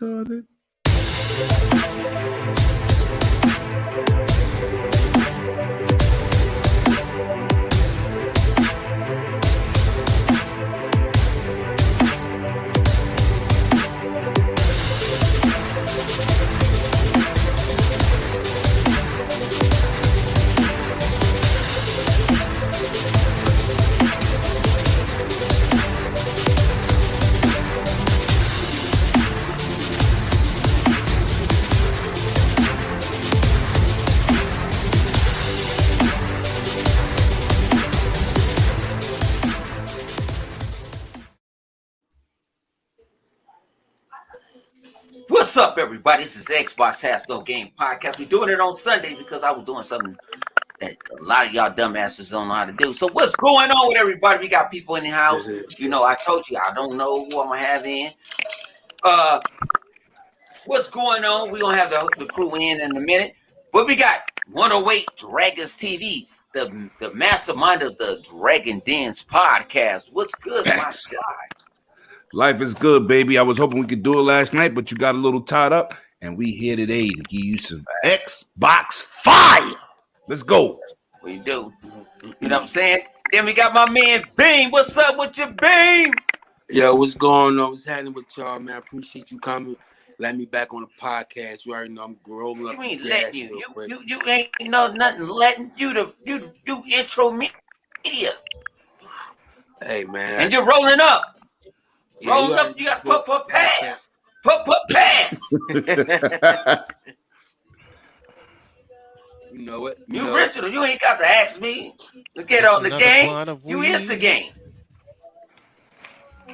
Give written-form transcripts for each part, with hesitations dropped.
retarded. What's up, everybody? This is Xbox Has No Game Podcast. We're doing it on Sunday because I was doing something that a lot of y'all dumbasses don't know how to do. So what's going on with everybody? We got people in the house. You know, I told you, I don't know who I'm going to have in. What's going on? We're going to have the crew in a minute. But we got 108 Dragons TV, the mastermind of the Dragon Dens podcast. What's good, my God? Life is good, baby. I was hoping we could do it last night, but you got a little tied up, and we here today to give you some Xbox fire. Let's go. We do. You know what I'm saying? Then we got my man Beam. What's up with you, Beam? Yo, what's going on? What's happening with y'all, man? I appreciate you coming. Let me back on the podcast. You already know I'm rolling up. You ain't letting you ain't know nothing letting you intro media. Hey, man. And you're rolling up. Yeah, rolling up, you got to put pass. Put pass. You know what? You Richard, you ain't got to ask me to get on the game. You is the game.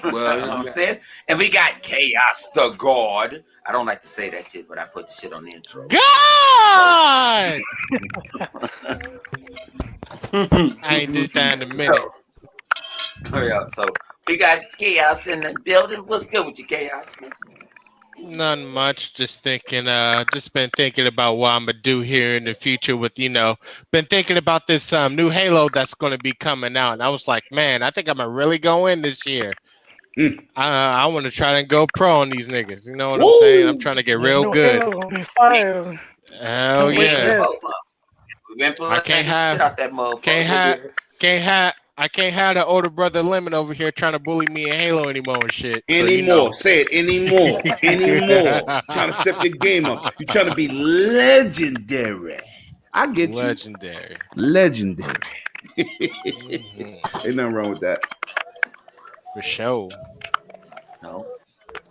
Well, you know what I'm saying? And we got Chaos the God. I don't like to say that shit, but I put the shit on the intro. God! I ain't did that in a minute. So we got Chaos in the building. What's good with you, Chaos? Nothing much. Just thinking. Just been thinking about what I'm gonna do here in the future. With been thinking about this new Halo that's gonna be coming out, and I was like, man, I think I'm gonna really go in this year. I want to try and go pro on these niggas. You know what I'm saying? I'm trying to get real good. Hell yeah! I can't have the older brother Lemon over here trying to bully me in Halo anymore and shit. Anymore. Say it anymore. Anymore. Trying to step your game up. You're trying to be legendary. I get you. Legendary. Ain't nothing wrong with that. For sure. No.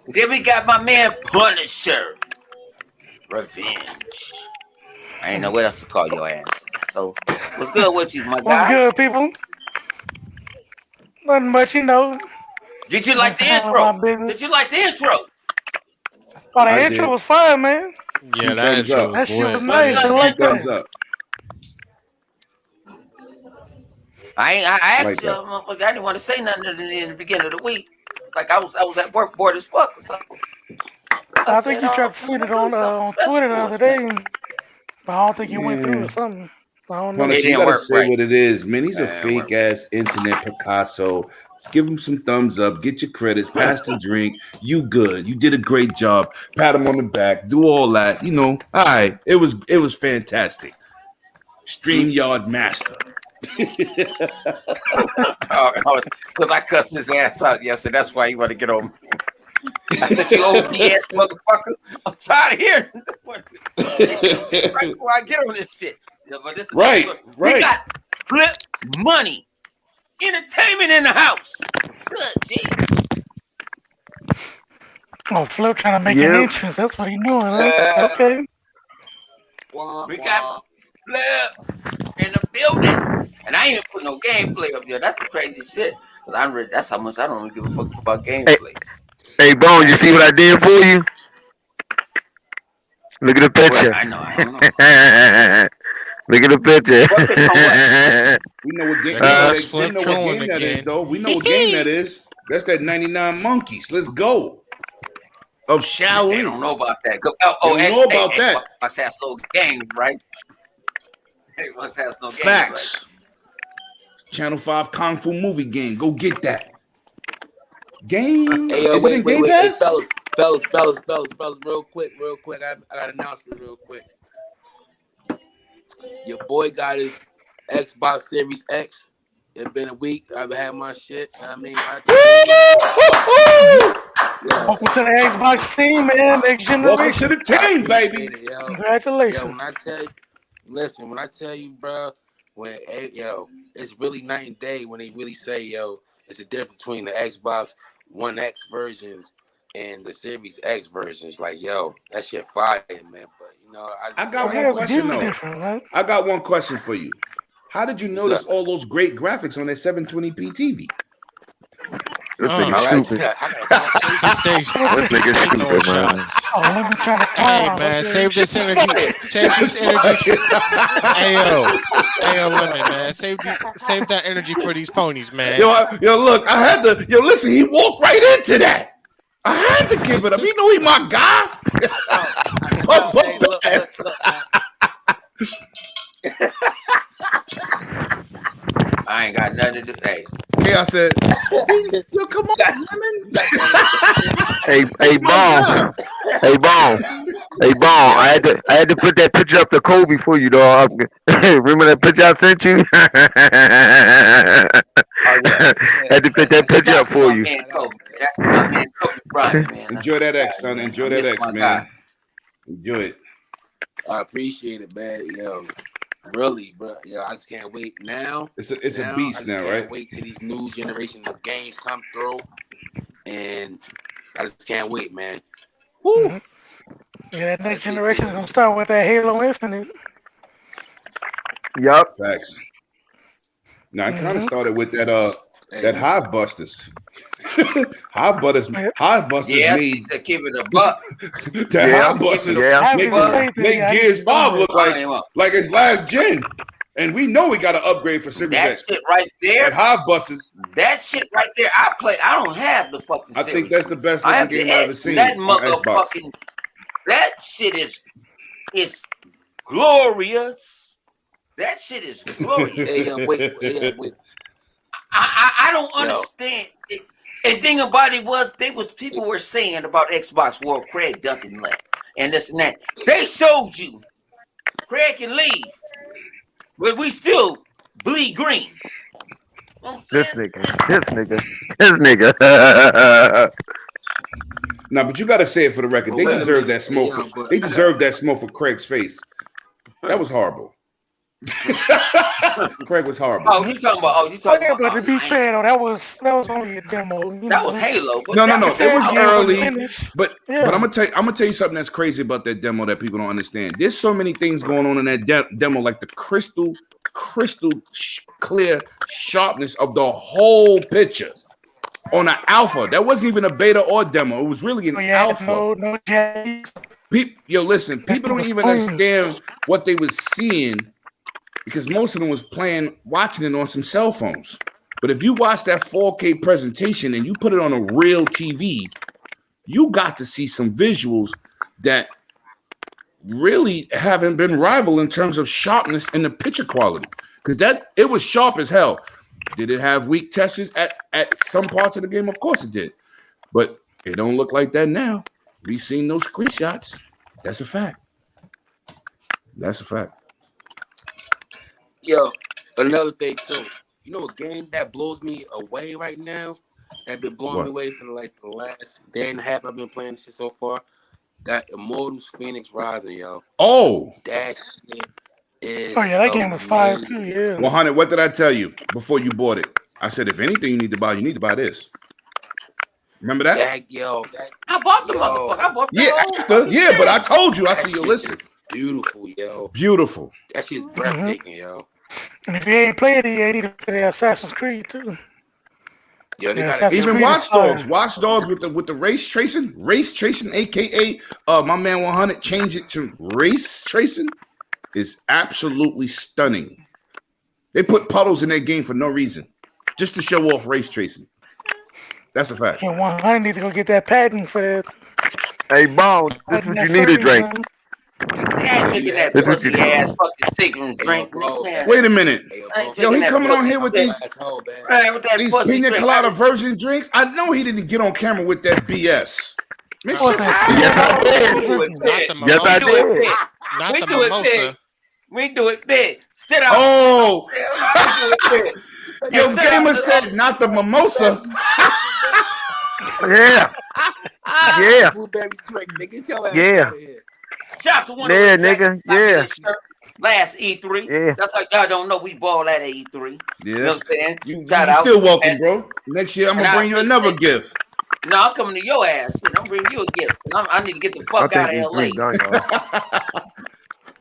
Then we got my man Punisher. Revenge. I ain't know what else to call your ass. So, what's good with you, my guy? What's good, people? Nothing much, Did you like the intro? Did you like the intro? Oh, the intro was fire, man. Yeah, that intro was shit was nice. I like that. I asked you, I didn't want to say nothing in the beginning of the week. Like I was at work bored as fuck. So I think you tried to tweet it on Twitter the other day, but I don't think you went through or something. I don't know. You gotta say what it is, man. He's a fake ass internet Picasso. Give him some thumbs up. Get your credits. Pass the drink. You good. You did a great job. Pat him on the back. Do all that. All right. It was fantastic. StreamYard master. Because I cussed his ass out yesterday. That's why he want to get on me. I said, you old BS motherfucker. I'm tired of hearing right before I get on this shit. Yeah, but this right. We got flip money. Entertainment in the house. Good, G. Oh, Flip trying to make an entrance. That's what he's doing, huh? Okay. We got Flip in the building. And I ain't even put no gameplay up there. That's the crazy shit. That's how much I don't really give a fuck about gameplay. Hey, Bone, you see what I did for you? Look at the picture. I don't know. Look at the picture. We know what game that is, though. We know what game that is. That's that 99 Monkeys. Let's go. Of Shaolin. They don't know about that. They don't know about that. Xbox has no game, right? Xbox has no game. Facts. Right? Channel 5 Kung Fu movie game. Go get that. Game. Hey, Is it in Game Pass? fellas, real quick. I got an announcement real quick. Your boy got his Xbox Series X. It's been a week. I've had my shit. I mean, Welcome to the Xbox team, man. Next generation. Welcome to the team, baby. It, yo. Congratulations. Yo, when I tell you, bro, it's really night and day when they really say, yo, it's a difference between the Xbox One X versions and the Series X versions. Like, yo, that shit fire, man. But I got one question though. Right? I got one question for you. How did you notice all those great graphics on that 720p TV? This nigga stupid. This nigga stupid, man. Oh, let me try to Hey man, save this energy. Hey yo, Lemon, man. Save that energy for these ponies, man. Yo, look, I had to. Yo, listen, he walked right into that. I had to give it up. He know he my guy. I ain't got nothing to do. Hey, I said, yo, come on, Lemon. Hey, Bone. I had to put that picture up to Kobe for you, dog. Remember that picture I sent you? Had to put that picture up for you. That's my man, Kobe Bryant, man. Enjoy that X, son. Enjoy that X, man. Enjoy it. I appreciate it, man. Yo, really, bro. Yo, I just can't wait now. It's a beast now, right? Can't wait till these new generation of games come through, and I just can't wait, man. Woo! Mm-hmm. Yeah, that next generation is gonna start with that Halo Infinite. Yup. Facts. Now I kind of started with that Hive Busters. Hive Busters made to keep it a buck. the Hive Busters make Gears 5 look like it's last gen. And we know we got to upgrade for Series X. That shit right there. That Hive Busters. That shit right there. I don't have the fucking I think that's the best looking game I've ever seen. That motherfucking. That shit is glorious. That shit is glorious. Wait. I don't understand. And thing about it was, people were saying about Xbox World, Craig Duncan left, and this and that. They showed you Craig can leave, but we still bleed green. This nigga. No, but you got to say it for the record. They deserve that smoke. They deserve that smoke for Craig's face. That was horrible. Craig was horrible. But to be fair though, that was only a demo. That was Halo. No. It was early. But I'm gonna tell you something that's crazy about that demo that people don't understand. There's so many things going on in that demo, like the crystal clear sharpness of the whole picture on an alpha. That wasn't even a beta or demo. It was really an alpha. Listen, people don't even understand what they were seeing, because most of them was watching it on some cell phones. But if you watch that 4K presentation and you put it on a real TV, you got to see some visuals that really haven't been rivaled in terms of sharpness and the picture quality. Because it was sharp as hell. Did it have weak textures at some parts of the game? Of course it did. But it don't look like that now. We've seen those screenshots. That's a fact. Yo, another thing too. You know a game that blows me away right now? That been blowing me away for the last day and a half I've been playing this shit so far. That Immortals Phoenix Rising, yo. Oh. That shit is that game was fire too, yeah. 100, what did I tell you before you bought it? I said, if anything you need to buy this. Remember that? I bought the motherfucker. I bought but I told you. I said, yo, listen. Beautiful, yo. Beautiful. That shit's breathtaking, yo. And if you ain't played it, you need to play Assassin's Creed too. Yo, even Watch Dogs with the race tracing, aka my man 100 changed it to race tracing, is absolutely stunning. They put puddles in their game for no reason, just to show off race tracing. That's a fact. And 100 need to go get that patent for that. Hey, Bone, this is what you need to drink. That pussy ass fucking cigarette drink. Wait a minute. Yo, he coming on here with these pina colada version drinks. I know he didn't get on camera with that BS. Miss What's that? Yes, I did. We do it Not big. the Yes, I We do it did. big. Not We the do it big. mimosa. We do it big. Sit up. Oh, We do it big. yo, sit gamer up. said not the mimosa. Yeah. Yeah. Blueberry drink. Nigga, get your ass Yeah. out of here. Shout out to one Yeah, of the Jackson nigga. Yeah. shirt last E3. Yeah. That's like y'all don't know we ball at E3. You know what Yes. I'm saying? You Shout out. still welcome, And- bro. Next year, I'm and going to I bring you another appreciate- gift. No, I'm coming to your ass. Shit, I'm bringing you a gift. I need to get the I fuck out think of these LA. drinks done, y'all.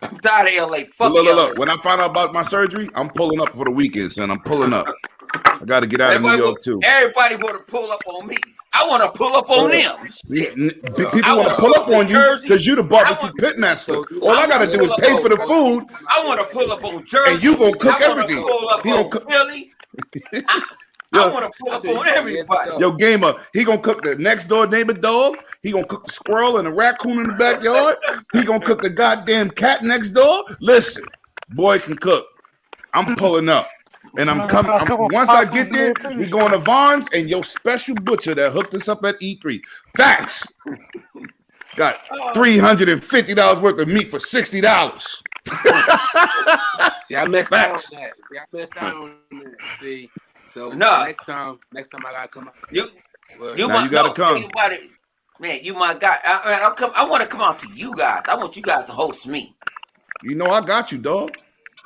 I'm tired of LA. Fuck Look, LA. look. When I find out about my surgery, I'm pulling up for the weekend, son. I'm pulling up. I got to get out of New York, too. Everybody want to pull up on me. I want to pull up on them. Shit. People want to pull up on you because you the barbecue pitmaster. All I got to do is pay for the food. I want to pull up on Jersey. And you gonna cook I want to everything. pull up He gonna on cook- Philly. I want to pull up on everybody. Yo, gamer, he gonna cook the next door neighbor dog. He gonna cook the squirrel and the raccoon in the backyard. He gonna cook the goddamn cat next door. Listen, boy can cook. I'm pulling up. And I'm coming. Once I get there, we going to Vaughn's and your special butcher that hooked us up at E3. Facts. Got $350 worth of meat for $60. See, I messed out on Facts. that. See, I messed out on that. See, so No. next time I gotta come out. You Now you gotta come. Think about it. Man, you my guy. I want to come out to you guys. I want you guys to host me. You know I got you, dog.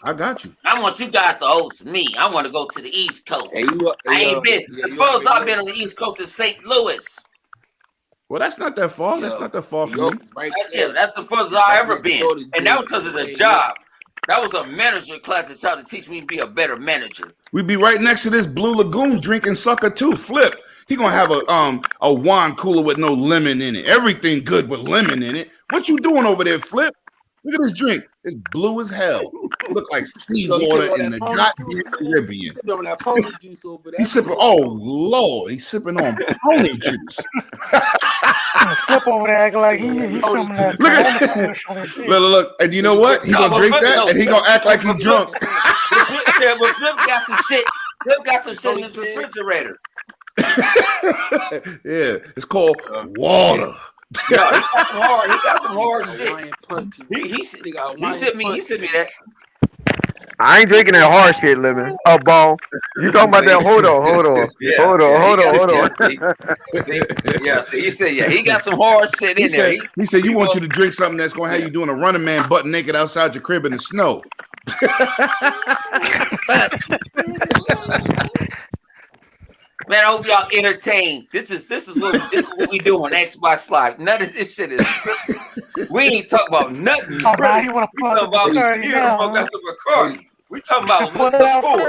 I got you. I want you guys to host me. I want to go to the East Coast. Hey, you, I ain't been. yeah, The you furthest I've already been on the East Coast is St. Louis. Well, that's not that far. Yo, That's not that far from Yo, me. right Yeah, there. that's the furthest I ever Right been, next door to and that was Jersey. because of the Yeah, job. That was a manager class that tried to teach me to be a better manager. We be right next to this Blue Lagoon drinking sucker too. Flip. He gonna have a wine cooler with no lemon in it. Everything good with lemon in it. What you doing over there, Flip? Look at this drink. It's blue as hell. Look like seawater in the goddamn Caribbean. Sipping on that pony juice over there. He's sipping. Oh Lord, he's sipping on pony juice. Flip over there acting like he's from that. Look at look. And you know what? He gonna drink that, and he gonna act like he's drunk. Yeah, but Flip got some shit. Flip got some shit in his refrigerator. Yeah, it's called water. Yo, he got some hard shit. He sent me that. I ain't drinking that hard shit, living. Oh, ball. You talking about that? Hold on. Hold on. Yeah, see, he said, yeah, he got some hard shit in there. He said, you want you to drink something that's gonna have you doing a running man butt naked outside your crib in the snow. Man, I hope y'all entertained. This is what we do on Xbox Live. None of this shit is. We ain't talking about nothing. Oh, Really. you want We talking about the Bacardi. We talking about the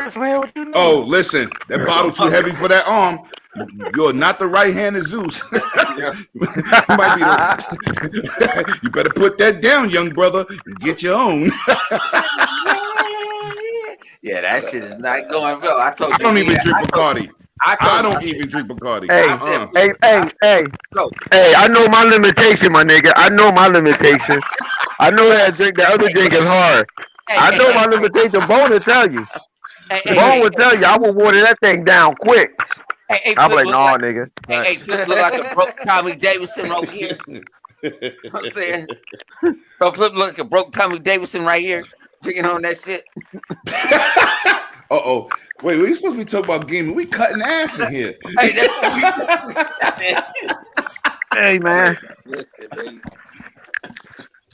first, man. What you know? Oh, listen, that bottle too heavy for that arm. You're not the right-handed Zeus. You might be the... You better put that down, young brother, and get your own. Yeah, that shit is not going well. I told you. I don't even drink Bacardi. I don't you. even drink Bacardi. Hey, I know my limitation, my nigga. I know my limitation. I know that drink, the other drink is hard. I know my limitation. Bone will tell you. Bone will tell you. I will water that thing down quick. I'm like, nah, nigga. Hey, Flip look like a broke Tommy Davidson over here. I'm saying, so Flip look like a broke Tommy Davidson right here, drinking on that shit. Uh-oh. Wait, we supposed to be talking about gaming. We cutting ass in here. Hey, that's what we. Hey, man.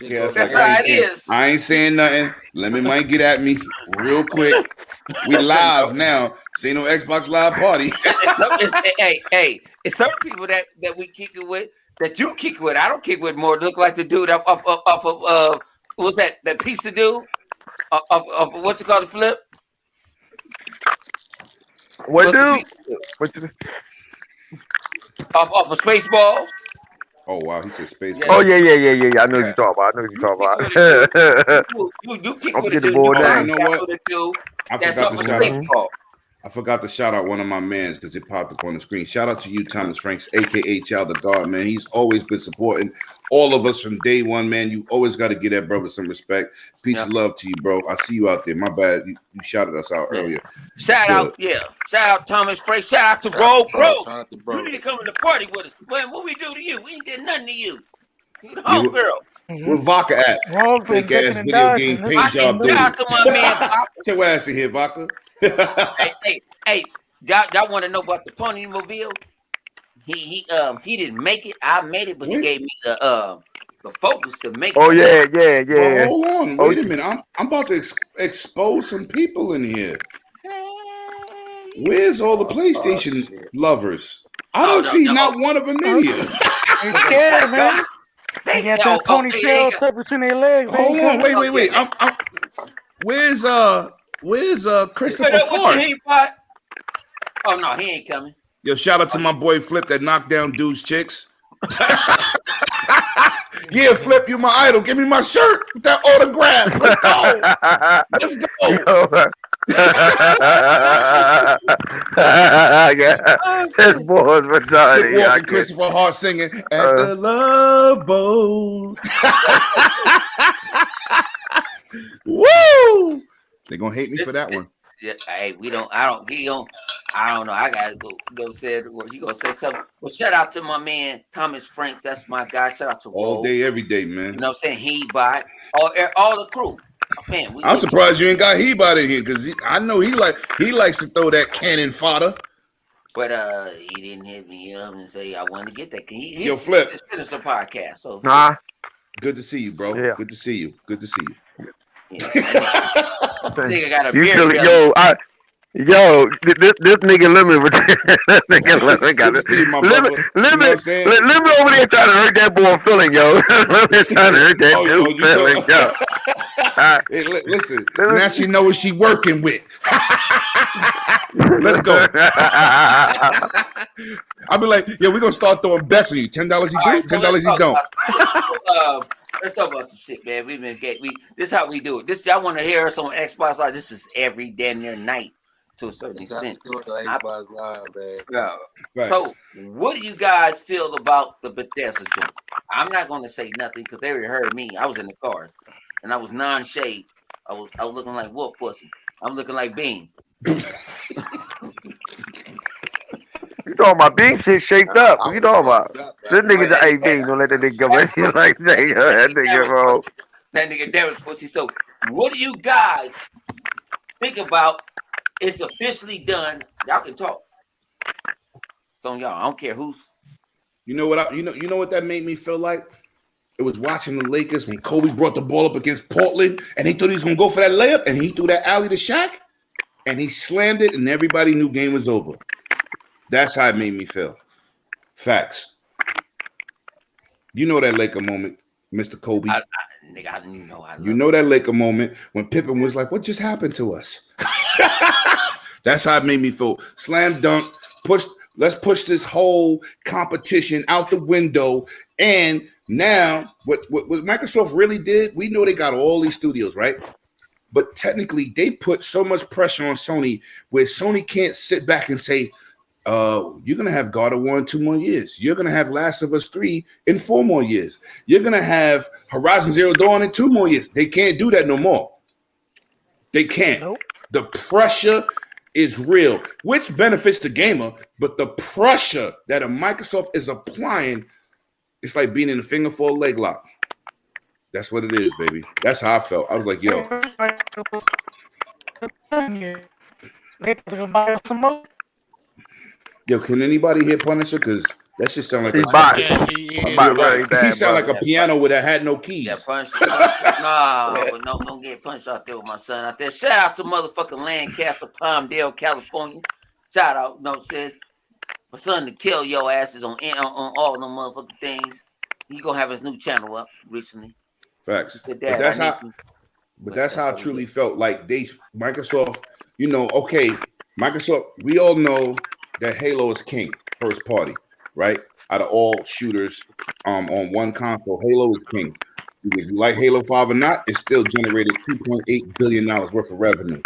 Yeah, That's how it is. I ain't saying nothing. Lemon might get at me real quick. We live now. See no Xbox Live party. It's some people that we kick it with, that you kick it with. I don't kick with more. Look like the dude off of what's that pizza dude? Of what's it called, the Flip? What dude? Off of Spaceballs. Oh wow, he said space. Yeah. Oh yeah. I know what you're talking about. You kick Don't with get a the dude. ball You down. You know what? with a dude I that's forgot off this of guy. Spaceball. I forgot to shout out one of my mans because it popped up on the screen. Shout out to you, Thomas Franks, aka Child of God, man. He's always been supporting all of us from day one, man. You always got to give that brother some respect. Peace of love to you, bro. I see you out there. My bad. You shouted us out earlier. Shout out Thomas Franks. Shout out to Bro. Shout out to Bro. You need to come to the party with us. Man, what we do to you? We ain't did nothing to you. You the homegirl. Where Vodka at? Fake ass video game paint job dude. Shout out to my man Vodka. Get your ass in here, Vodka. Hey, y'all want to know about the Pony-mobile? He didn't make it. I made it, but he gave me the focus to make it. Oh yeah. Well, hold on, wait a minute. I'm about to expose some people in here. Where's all the PlayStation lovers? I don't see not one of them in here. They scared, man. They got that ponytail tucked between their legs. Hold on, wait. Where's Christopher Fart? Oh no, he ain't coming. Yo, shout out to my boy Flip that knocked down dudes chicks. Yeah, Flip, you my idol. Give me my shirt with that autograph. Let's go. This boy's retarded. Walking, Christopher Hart singing at the Love Boat. Woo! They're gonna hate me for that one. Yeah, hey, I don't know. I gotta go say it. You gonna say something? Well, shout out to my man Thomas Franks. That's my guy. Shout out to all day, every day, man. You know what I'm saying? He bought all the crew. Man, I'm surprised you ain't got He-Bot in here because I know he likes to throw that cannon fodder. But he didn't hit me up and say I want to get that. Yo, Flip. This is a podcast. So good to see you, bro. Yeah. Good to see you. Yeah, nigga got a beard. Yo, this nigga Lemon, this nigga Lemon got it. Lemon over there trying to hurt that boy feeling, yo. Lemon trying to hurt that dude feeling, yo. Hey, listen, now she knows what she working with. Let's go. I'll be like, yeah, we're gonna start throwing bets on you. $10 you do, $10 you don't. Let's talk about some shit, man. This is how we do it. This y'all want to hear us on Xbox Live. This is every damn near night to a certain extent. Xbox Live, man. Yeah. So, what do you guys feel about the Bethesda joint? I'm not going to say nothing because they already heard me. I was in the car and I was non-shade. I was looking like Wolf Pussy. I'm looking like Bean. You talking about Bean shit shaped up? What you talking about? This nigga's an AB. Don't let that nigga go in here like that. That nigga, bro. That nigga Darren's pussy. So, what do you guys think about? It's officially done. Y'all can talk. So y'all, I don't care who's. You know what? You know what that made me feel like? It was watching the Lakers when Kobe brought the ball up against Portland, and he thought he was gonna go for that layup, and he threw that alley to Shaq, and he slammed it, and everybody knew game was over. That's how it made me feel. Facts. You know that Laker moment, Mr. Kobe. You know that Laker moment when Pippen was like, "What just happened to us?" That's how it made me feel. Slam dunk. Let's push this whole competition out the window. And now, what Microsoft really did, we know they got all these studios, right? But technically, they put so much pressure on Sony where Sony can't sit back and say, you're going to have God of War in 2 more years. You're going to have Last of Us 3 in 4 more years. You're going to have Horizon Zero Dawn in 2 more years. They can't do that no more. They can't. Nope. The pressure is real, which benefits the gamer, but the pressure that a Microsoft is applying, it's like being in a finger for a leg lock. That's what it is, baby. That's how I felt. I was like, yo. Yo, can anybody hear Punisher? Because that shit sound like he sound like a piano with a had no keys. Yeah, Punisher. No, don't get Punisher out there with my son out there. Shout out to motherfucking Lancaster, Palmdale, California. Shout out, no shit. My son to kill your asses on all them motherfucking things. He gonna have his new channel up recently. Facts. But that's how I truly felt. Like Microsoft, okay, Microsoft, we all know that Halo is king, first party, right? Out of all shooters on one console, Halo is king. If you like Halo 5 or not, it still generated $2.8 billion worth of revenue.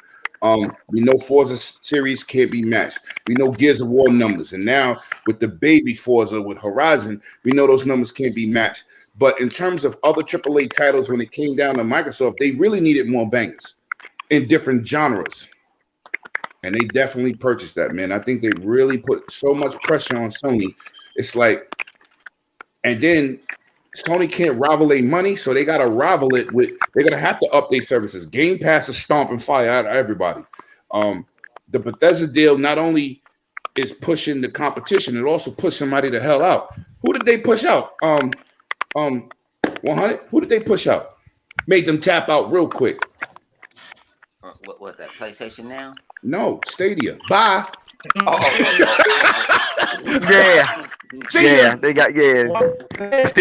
We know Forza series can't be matched. We know Gears of War numbers, and now with the baby Forza with Horizon, we know those numbers can't be matched. But in terms of other AAA titles, when it came down to Microsoft, they really needed more bangers in different genres. And they definitely purchased that, man. I think they really put so much pressure on Sony. It's like, and then Sony can't rival their money, so they got to rival it with, they're going to have to update services. Game Pass is stomping fire out of everybody. The Bethesda deal not only is pushing the competition, it also pushed somebody the hell out. Who did they push out? 100? Who did they push out? Made them tap out real quick. What that PlayStation Now? No, Stadia. Bye. Yeah, they got You have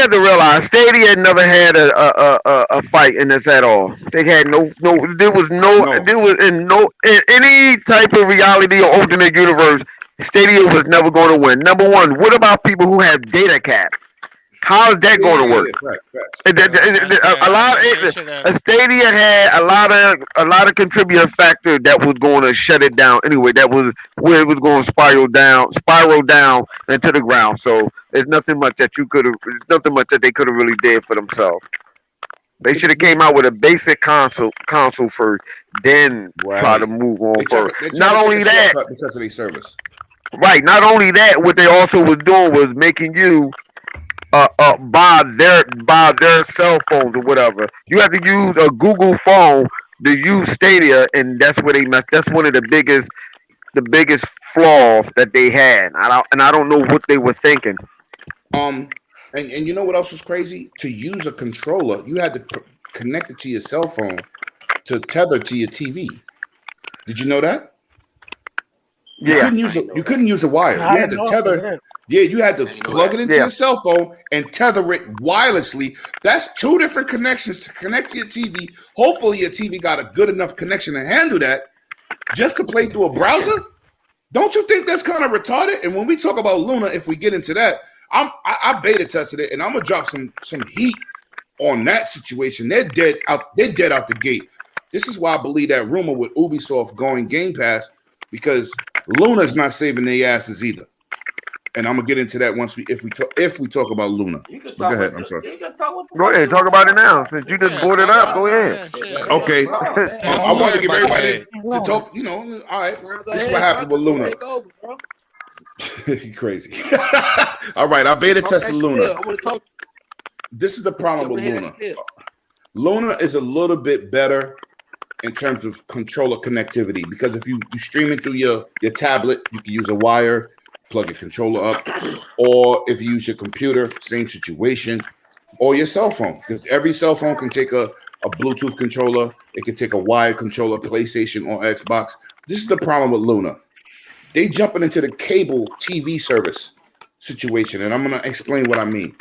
to realize Stadia never had a fight in this at all. They had no. There was in any type of reality or alternate universe. Stadia was never going to win. Number one, what about people who have data cap? How is that going to work? Stadia had a lot of contributor factor that was going to shut it down anyway. That was where it was going to spiral down into the ground. So there's nothing much that they could have really did for themselves. They should have came out with a basic console first, then try to move on first. Not only that, because of their service. Right. Not only that, what they also was doing was making you buy their cell phones or whatever. You have to use a Google phone to use Stadia, and that's where they messed. That's one of the biggest flaws that they had. I don't know what they were thinking. And you know what else was crazy? To use a controller, you had to connect it to your cell phone to tether to your TV. Did you know that? You couldn't use a wire. You had to tether. Yeah, you had to plug it into your cell phone and tether it wirelessly. That's two different connections to connect to your TV. Hopefully your TV got a good enough connection to handle that just to play through a browser. Don't you think that's kind of retarded? And when we talk about Luna, if we get into that, I beta tested it, and I'm gonna drop some heat on that situation. They're dead out the gate. This is why I believe that rumor with Ubisoft going Game Pass, because Luna's not saving their asses either. And I'm gonna get into that if we talk about Luna. Go ahead. I'm sorry. Go ahead. Talk about it now. Since you just brought it up, go ahead. Okay. I want to give everybody to talk. You know, all right. This is what happened with Luna. Crazy. All right. I beta tested Luna. This is the problem with Luna. Luna is a little bit better in terms of controller connectivity, because if you stream it through your tablet, you can use a wire. Plug your controller up, or if you use your computer, same situation, or your cell phone, because every cell phone can take a Bluetooth controller, it can take a wired controller, PlayStation or Xbox. This is the problem with Luna. They jumping into the cable TV service situation, and I'm going to explain what I mean.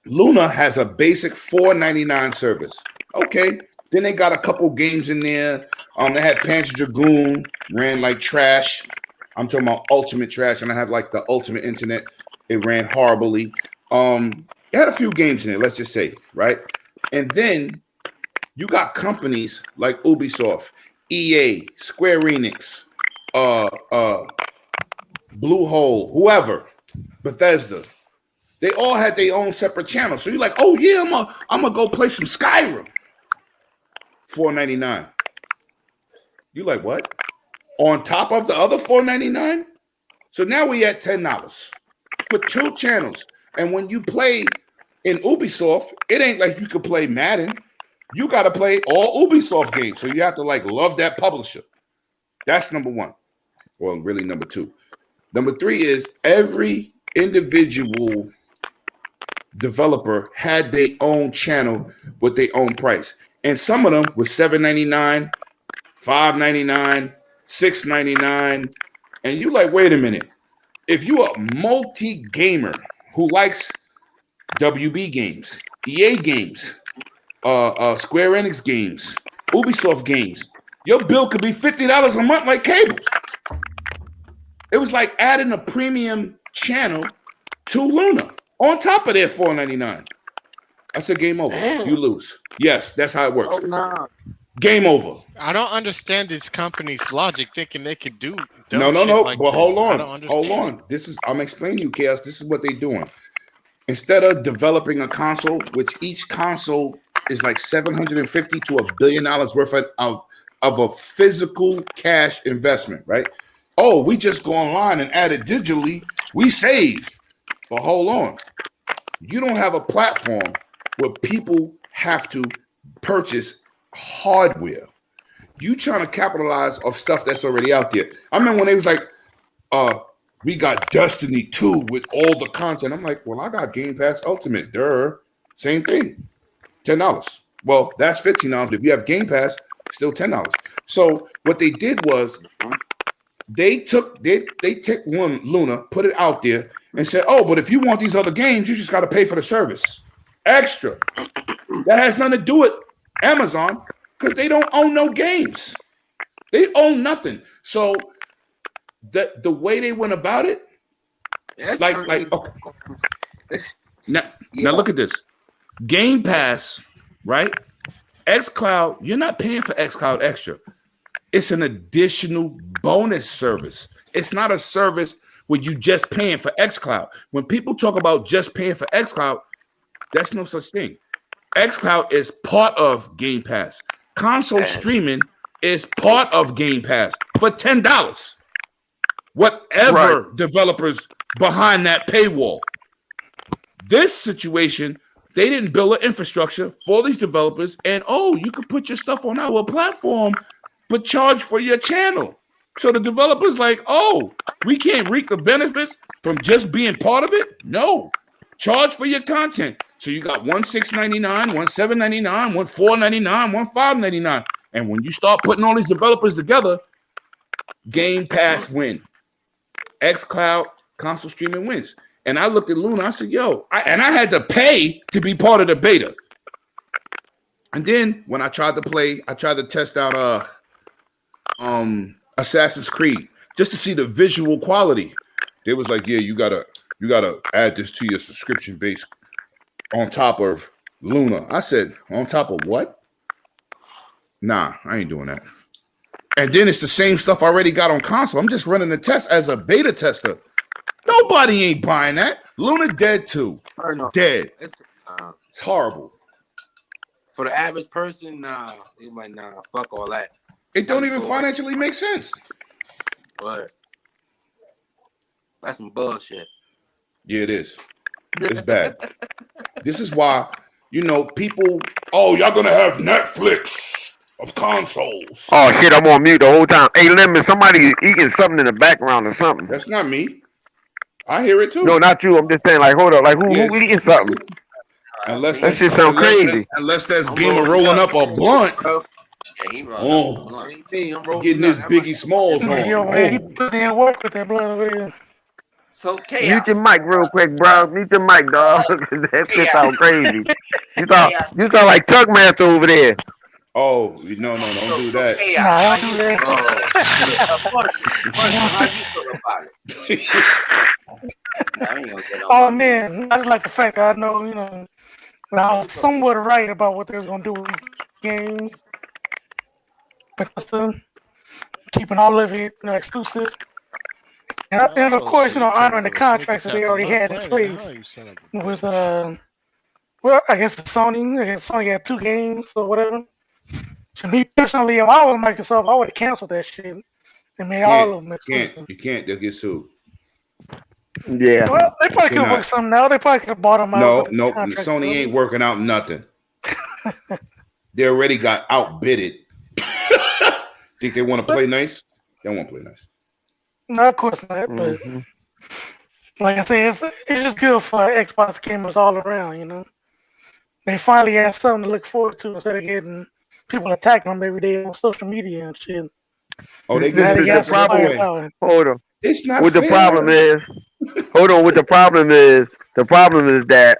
Luna has a basic $4.99 service. Okay, then they got a couple games in there. They had Panzer Dragoon, ran like trash. I'm talking about ultimate trash, and I have like the ultimate internet. It ran horribly. It had a few games in it, let's just say, right? And then you got companies like Ubisoft, EA, Square Enix, Bluehole, whoever, Bethesda. They all had their own separate channels. So you're like, oh yeah, I'm gonna go play some Skyrim. $4.99. You like what? On top of the other $4.99, so now we at $10 for two channels. And when you play in Ubisoft, it ain't like you could play Madden. You got to play all Ubisoft games, so you have to like love that publisher. That's number one. Well, really number two. Number three is every individual developer had their own channel with their own price, and some of them was $7.99, $5.99. $6.99, and you like, wait a minute. If you a multi-gamer who likes WB games, EA games, Square Enix games, Ubisoft games, your bill could be $50 a month like cable. It was like adding a premium channel to Luna on top of their $4.99. I said game over. You Damn. lose. Yes, that's how it Oh works. nah. Game over. I don't understand this company's logic thinking they could do No, dumb no, shit no. like But hold this. I on. don't Hold understand it. on. I'm explaining to you, Chaos. This is what they're doing. Instead of developing a console, which each console is like 750 to $1 billion worth of a physical cash investment, right? Oh, we just go online and add it digitally. We save. But hold on. You don't have a platform where people have to purchase hardware. You trying to capitalize off stuff that's already out there. I remember when they was like, uh, we got Destiny 2 with all the content. I'm like, well, I got Game Pass Ultimate. Same thing. $10. Well, that's $15. But if you have Game Pass, still $10. So what they did was they took one Luna, put it out there, and said, oh, but if you want these other games, you just got to pay for the service. Extra. That has nothing to do with Amazon because they don't own no games. They own nothing. So the way they went about it, okay. Now look at this. Game Pass, right? xCloud, you're not paying for xCloud Extra. It's an additional bonus service. It's not a service where you just paying for xCloud. When people talk about just paying for xCloud, that's no such thing. xCloud is part of Game Pass. Console streaming is part of Game Pass for $10. Whatever developers behind that paywall. This situation, they didn't build an infrastructure for these developers, and you can put your stuff on our platform, but charge for your channel. So the developers like, we can't reap the benefits from just being part of it. No, charge for your content. So you got one $6.99, one $7.99, one $4.99, one $5.99, and when you start putting all these developers together, Game Pass win. xCloud console streaming wins. And I looked at Luna. I said, I had to pay to be part of the beta. And then when I tried to test out Assassin's Creed just to see the visual quality. They was like, you gotta add this to your subscription base on top of Luna. I said, on top of what? Nah, I ain't doing that. And then it's the same stuff I already got on console. I'm just running the test as a beta tester. Nobody ain't buying that. Luna dead too. Dead. It's horrible. For the average person, nah. They like, fuck all that. It don't even financially make sense. But that's some bullshit. Yeah, it is. It's bad. This is why, people, y'all gonna have Netflix of consoles. Oh shit, I'm on mute the whole time. Hey, Lemon, somebody eating something in the background or something. That's not me. I hear it too. No, not you. I'm just saying, like, hold up, like who eating something? That shit sound crazy. Unless that's Gamer rolling up a blunt. Yeah, he rolling. Getting this Biggie Smalls on. He put in work with that blunt over there. So Chaos. Mute your mic real quick, bro. Mute your mic, dog. That shit sound crazy. You sound like Tuckmaster over there. Oh, no, don't do that. Chaos, how you feel about it? Man, I just like the fact that I know, I was somewhat right about what they were gonna do with games. Because keeping all of it exclusive. And of course, honoring the contracts that they already had in place with I guess Sony. I guess Sony had 2 games or whatever. To me personally, if I was Microsoft, I would have canceled that shit and made all of them exclusive. You can't. They'll get sued. Yeah. Well, they probably could have worked something out. They probably could have bought them out. No. Sony ain't working out nothing. They already got outbidded. Think they want to play nice? They won't play nice. No, of course not. But like I say, it's just good for Xbox gamers all around. They finally have something to look forward to instead of getting people attacking them every day on social media and shit. Oh, they get the problem. Hold on. It's not what fair. The problem is. Hold on. What the problem is that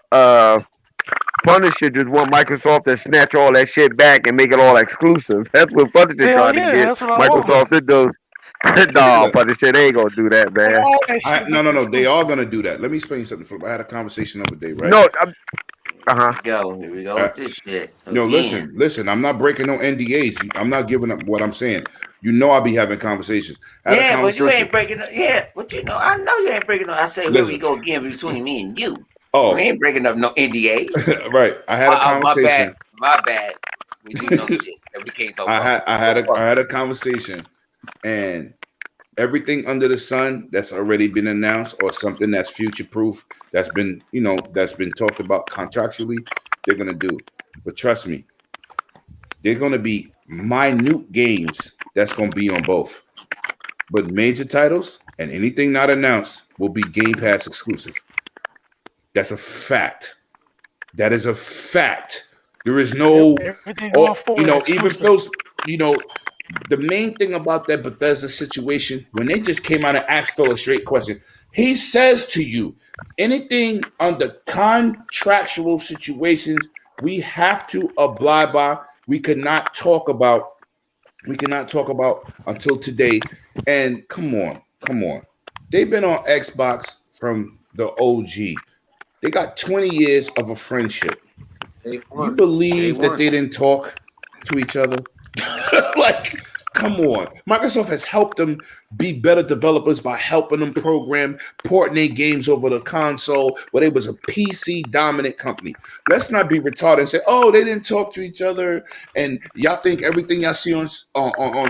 Punisher just want Microsoft to snatch all that shit back and make it all exclusive. That's what Punisher trying to get Microsoft to do. No, Punisher, they ain't gonna do that, man. No. They are gonna do that. Let me explain something. Flip. I had a conversation the other day, right? No, Here we go with this shit. No, listen. I'm not breaking no NDAs. I'm not giving up what I'm saying. You know, I'll be having conversations. But you ain't breaking. But I know you ain't breaking. I say here we go again between me and you. Oh, we ain't breaking up no NDAs. Right. I had a conversation. My bad. We do know shit that we can't talk about. I had a conversation, and everything under the sun that's already been announced or something that's future proof that's been talked about contractually, they're gonna do. But trust me, they're gonna be minute games that's gonna be on both. But major titles and anything not announced will be Game Pass exclusive. That's a fact. That is a fact. There is no, even those, the main thing about that Bethesda situation, when they just came out and asked Phil a straight question, he says to you, anything under contractual situations, we have to abide by. We cannot talk about until today. And come on. They've been on Xbox from the OG. They got 20 years of a friendship. You believe that they didn't talk to each other? Like, come on. Microsoft has helped them be better developers by helping them program, porting their games over the console, where they was a PC dominant company. Let's not be retarded and say, oh, they didn't talk to each other, and y'all think everything y'all see on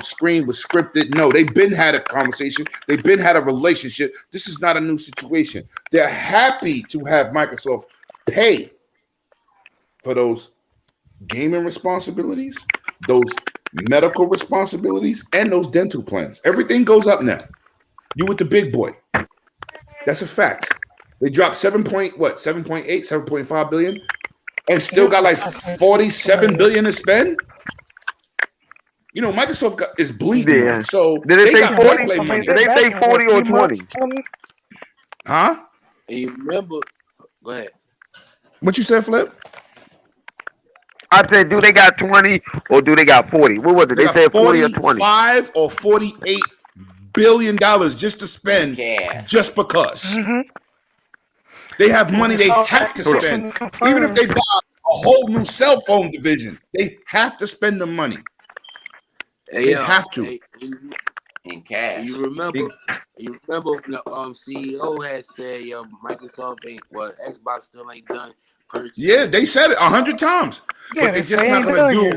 screen was scripted. No, they've been had a conversation. They've been had a relationship. This is not a new situation. They're happy to have Microsoft pay for those gaming responsibilities, those medical responsibilities, and those dental plans. Everything goes up now. You with the big boy. That's a fact. They dropped 7.5 billion and still got like 47 billion to spend. Microsoft is bleeding. Yeah. So did they say 40? Did they say 40 or 20? Huh? And you remember, go ahead. What you said, Flip? I said, do they got 20 or do they got 40? What was it? They said 40 or 20. 5 or 48 billion dollars just to spend just because. Mm-hmm. They have money they have to spend. Even if they buy a whole new cell phone division, they have to spend the money. They have to. In cash. You remember when the CEO had said, Microsoft Xbox still ain't done. Yeah, they said it 100 times. Yeah, but they're just not gonna do.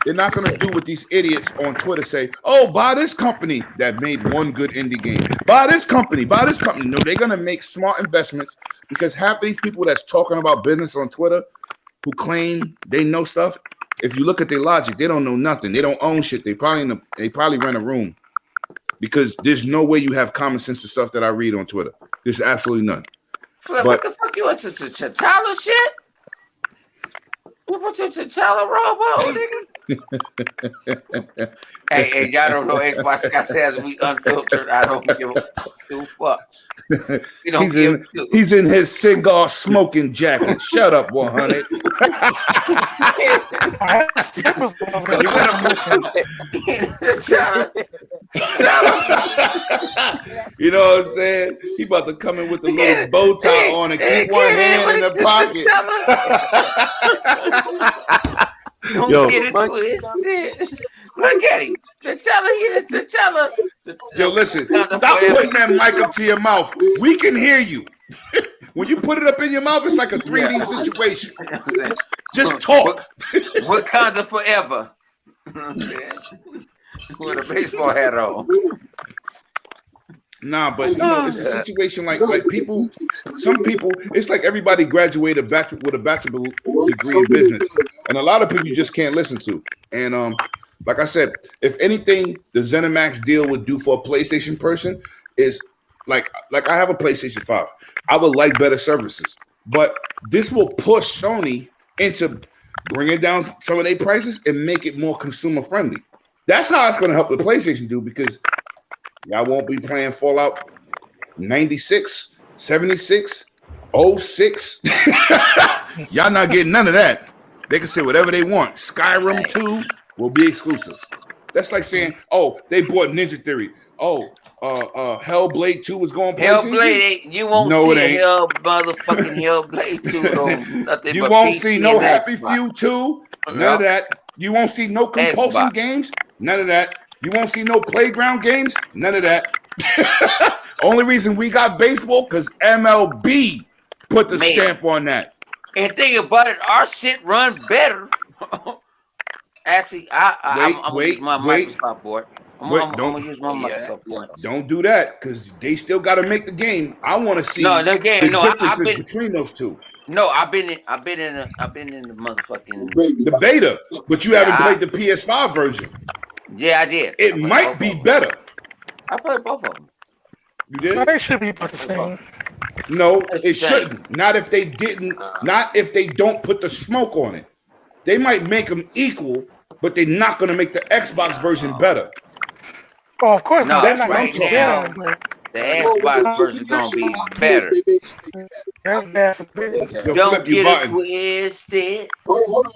They're not gonna do what these idiots on Twitter say. Oh, buy this company that made one good indie game. Buy this company. No, they're gonna make smart investments because half of these people that's talking about business on Twitter who claim they know stuff. If you look at their logic, they don't know nothing. They don't own shit. They probably rent a room because there's no way you have common sense to stuff that I read on Twitter. There's absolutely none. Flip, what the fuck you want to T'Challa shit? You put your T'Challa robo, nigga? hey, y'all don't know Xbox Scott says we unfiltered. I don't give a two fucks. He's in his cigar smoking jacket. Shut up, 100. You know what I'm saying? He about to come in with the little bow tie on and keep one hand in the pocket. Don't get it twisted. Look at him. T'Challa. Yo, listen. Stop putting that mic up to your mouth. We can hear you. When you put it up in your mouth, it's like a 3D situation. Just talk. Wakanda forever. With a baseball hat on. Nah, but it's a situation like people. Some people, it's like everybody graduated with a bachelor degree in business, and a lot of people you just can't listen to. And like I said, if anything, the ZeniMax deal would do for a PlayStation person is like I have a PlayStation 5. I would like better services, but this will push Sony into bringing down some of their prices and make it more consumer friendly. That's how it's going to help the PlayStation do because y'all won't be playing Fallout 96, 76, 06. Y'all not getting none of that. They can say whatever they want. Skyrim 2 will be exclusive. That's like saying, oh, they bought Ninja Theory. Hellblade 2 was going PlayStation. Hellblade, you won't No, it see ain't. motherfucking Hellblade 2 on nothing You but won't PC see no and Happy Xbox. Few 2. None No. of that. You won't see no compulsion Xbox. games. None of that. You won't see no playground games. None of that. Only reason we got baseball because MLB put the stamp on that. And think about it, our shit run better. Actually, I'm gonna use my Microsoft board. I'm gonna use my Microsoft points. Don't do that because they still got to make the game. I want to see the game. the differences between those two. No, I've been in the motherfucking the beta, but you haven't played the PS5 version. Yeah, I did. It might be better. I played both of them. You did? No, they should be about the same. No, it shouldn't. Not if they didn't. Not if they don't put the smoke on it. They might make them equal, but they're not going to make the Xbox version better. Oh, of course no, not. That's right now. The Xbox version is going to be better. Don't get it twisted.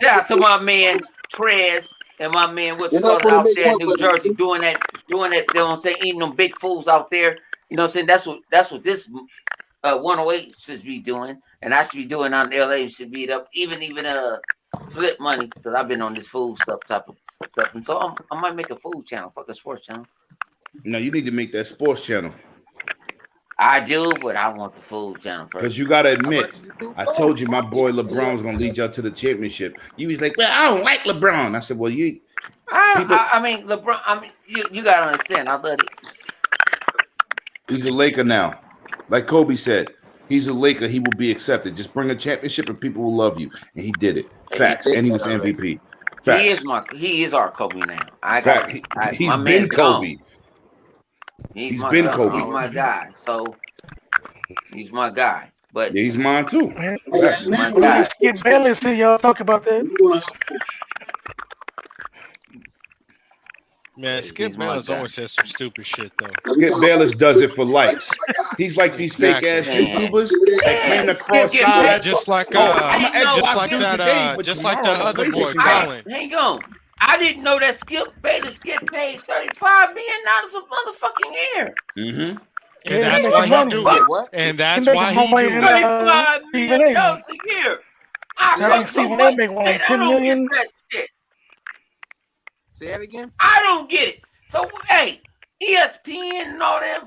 Shout out to my man Trez and my man what's called out there in New Jersey doing that, you know what I'm saying, eating them big fools out there. You know what I'm saying? That's what this 108 should be doing, and I should be doing on LA. Should be up even flip money because I've been on this food stuff type of stuff, and so I might make a food channel, fuck a sports channel. No, you need to make that sports channel. I do, but I want the food channel first. Because you got to admit, I told you my boy LeBron was going to lead y'all to the championship. You was like, well, I don't like LeBron. I said, well, I mean, LeBron, I mean, you got to understand. I love it. He's a Laker now. Like Kobe said, he's a Laker. He will be accepted. Just bring a championship and people will love you. And he did it. Facts. And he was MVP. Facts. He is our Kobe now. He's been Kobe. He's been Kobe. He's my guy. So he's my guy. But yeah, he's mine too. He's my guy. Skip Bayless, y'all talk about that. Man, Skip Bayless always says some stupid shit though. Skip Bayless does it for likes. He's like these fake ass YouTubers that claim to cross sides. Just like the other boy, Colin. Hang on. I didn't know that Skip Bayless get paid $35 million a motherfucking year. Mm-hmm. And that's why he do it. What? And that's why he do it. $35 million a year. I don't get that shit. Say that again. I don't get it. So hey, ESPN and all them,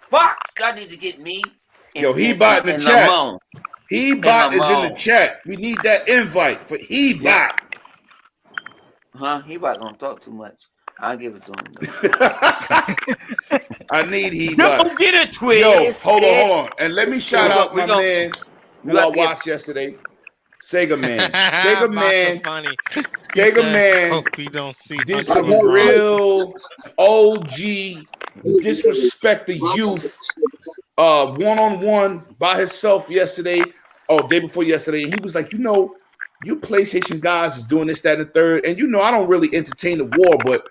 Fox, y'all need to get me. Yo, He-Bot in the chat. He-Bot is in the chat. We need that invite for He-Bot. Huh? He-Bot don't talk too much. I'll give it to him. I need He-Bot. Don't get it twisted. Yo, hold on. And let me shout out my man who I watched yesterday. Sega Man. Sega Man. Hope we don't see did some real OG disrespect the youth one-on-one by himself yesterday. Day before yesterday. And he was like, you PlayStation guys is doing this, that, and the third. And I don't really entertain the war, but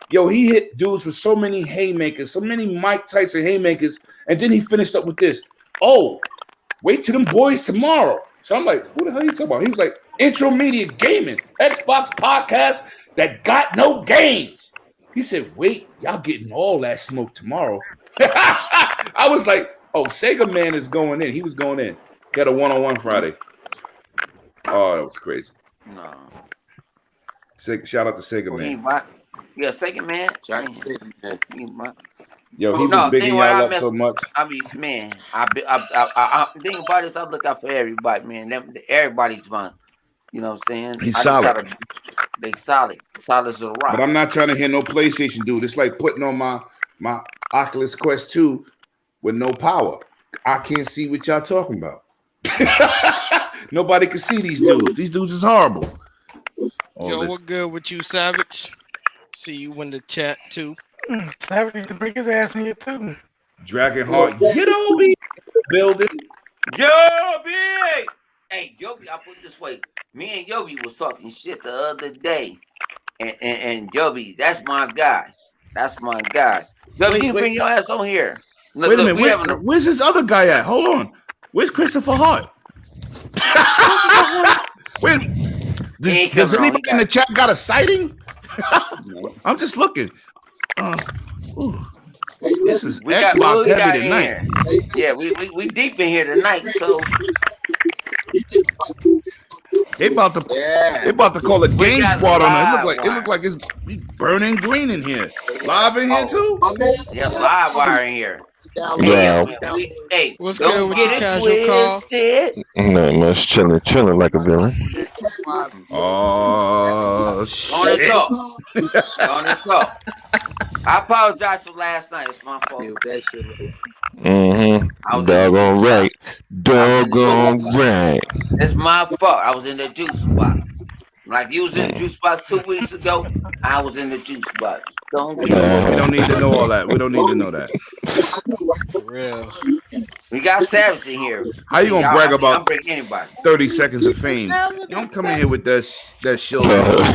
he hit dudes with so many haymakers, so many Mike Tyson haymakers. And then he finished up with this. Oh, wait till them boys tomorrow. So I'm like, who the hell are you talking about? He was like, Intro Media Gaming, Xbox podcast that got no games. He said, wait, y'all getting all that smoke tomorrow. I was like, oh, Sega Man is going in. He was going in. He had a one-on-one Friday. Oh, that was crazy. No. Shout out to Sega Man. Yeah, Sega Man. Shout out to Sega Man. Yo, he was bigging y'all up so much. I mean, man, the thing about it is I look out for everybody, man. Everybody's mine. You know what I'm saying? He's solid. They solid. Solid as a rock. But I'm not trying to hear no PlayStation dude. It's like putting on my Oculus Quest 2 with no power. I can't see what y'all talking about. Nobody can see these dudes. These dudes is horrible. Yo, what good with you, Savage? See you in the chat too. Savage needs to bring his ass in here too. Dragonheart, get over here, building. Yobi! Hey, Yobi, I put it this way. Me and Yobi was talking shit the other day. And Yobi, that's my guy. That's my guy. Yobi, you bring your ass on here. Look, wait a minute. Where's this other guy at? Hold on. Where's Christopher Hart? Wait. Does anybody in the chat got a sighting? I'm just looking. This is we got Xbox what we heavy got in tonight. here. Yeah, we deep in here tonight. So They about to call a we game got squad on it. live It look wire. like it's burning green in here. Live in here too. Yeah, live wire in here. Hey, Yeah. What's good don't with get you, it casual call? twisted. Nothing much, chilling like a villain. Oh On and shit! talk. On and talk. I apologize for last night. It's my fault. I was in the Doggone juice right. box. Doggone right. It's my fault. I was in the juice box. Like you was in the juice box 2 weeks ago. I was in the juice box. Don't get it. We don't need to know all that. We don't need to know that. For real. We got Savage in here. How you gonna brag I'm about breaking anybody. 30 seconds of fame? You don't come in here with that show that goes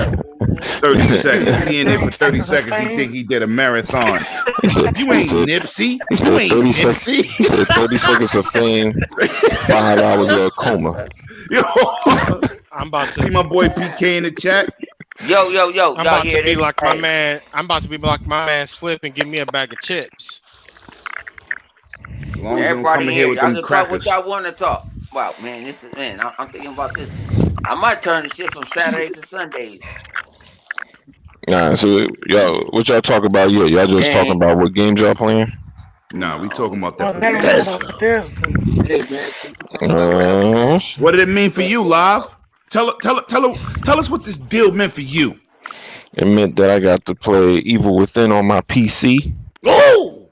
30 seconds. He in there for 30 seconds. He think he did a marathon. You ain't Nipsey. You ain't Nipsey. He said 30 seconds of fame, 5 hours of a coma. Yo, I'm about to see my boy PK in the chat. Yo, I'm y'all about hear to be this? like my man. I'm about to be like my man Flip and give me a bag of chips. As long as you don't Everybody come in here, here with y'all them can talk what crackers. y'all want to talk about. Man, this is I'm thinking about this. I might turn the shit from Saturday to Sundays. Nah, so y'all, what y'all talk about? Yeah, y'all just talking about what games y'all playing. Nah, we talking about that. What did it mean for you, Live? Tell us what this deal meant for you. It meant that I got to play Evil Within on my PC. Oh!